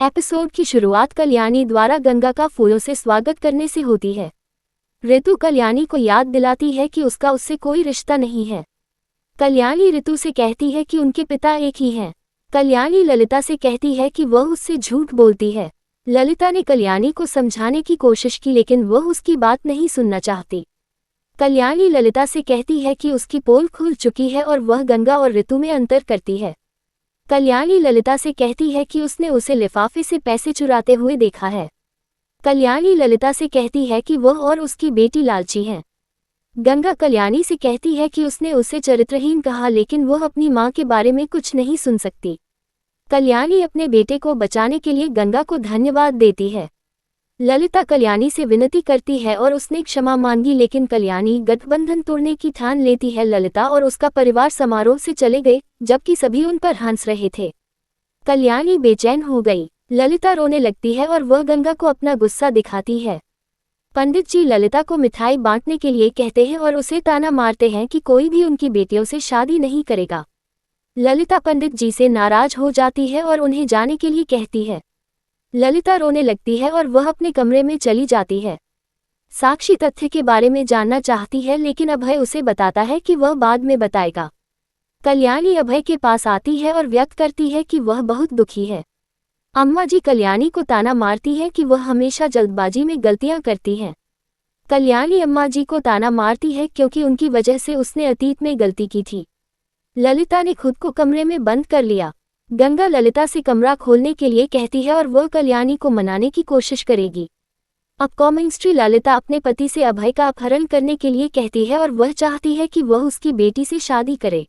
Episode की शुरुआत कल्याणी द्वारा गंगा का फूलों से स्वागत करने से होती है। ऋतु कल्याणी को याद दिलाती है कि उसका उससे कोई रिश्ता नहीं है। कल्याणी ऋतु से कहती है कि उनके पिता एक ही हैं। कल्याणी ललिता से कहती है कि वह उससे झूठ बोलती है। ललिता ने कल्याणी को समझाने की कोशिश की लेकिन वह उसकी बात नहीं सुनना चाहती। कल्याणी ललिता से कहती है कि उसकी पोल खुल चुकी है और वह गंगा और ऋतु में अंतर करती है। कल्याणी ललिता से कहती है कि उसने उसे लिफाफे से पैसे चुराते हुए देखा है। कल्याणी ललिता से कहती है कि वह और उसकी बेटी लालची हैं। गंगा कल्याणी से कहती है कि उसने उसे चरित्रहीन कहा लेकिन वह अपनी मां के बारे में कुछ नहीं सुन सकती। कल्याणी अपने बेटे को बचाने के लिए गंगा को धन्यवाद देती है। ललिता कल्याणी से विनती करती है और उसने क्षमा मांगी लेकिन कल्याणी गठबंधन तोड़ने की ठान लेती है। ललिता और उसका परिवार समारोह से चले गए जबकि सभी उन पर हंस रहे थे। कल्याणी बेचैन हो गई। ललिता रोने लगती है और वह गंगा को अपना गुस्सा दिखाती है। पंडित जी ललिता को मिठाई बांटने के लिए कहते हैं और उसे ताना मारते हैं कि कोई भी उनकी बेटियों से शादी नहीं करेगा। ललिता पंडित जी से नाराज हो जाती है और उन्हें जाने के लिए कहती है। ललिता रोने लगती है और वह अपने कमरे में चली जाती है। साक्षी तथ्य के बारे में जानना चाहती है लेकिन अभय उसे बताता है कि वह बाद में बताएगा। कल्याणी अभय के पास आती है और व्यक्त करती है कि वह बहुत दुखी है। अम्मा जी कल्याणी को ताना मारती है कि वह हमेशा जल्दबाजी में गलतियां करती हैं। कल्याणी अम्मा जी को ताना मारती है क्योंकि उनकी वजह से उसने अतीत में गलती की थी। ललिता ने खुद को कमरे में बंद कर लिया। गंगा ललिता से कमरा खोलने के लिए कहती है और वह कल्याणी को मनाने की कोशिश करेगी। अपकमिंग स्त्री ललिता अपने पति से अभय का अपहरण करने के लिए कहती है और वह चाहती है कि वह उसकी बेटी से शादी करे।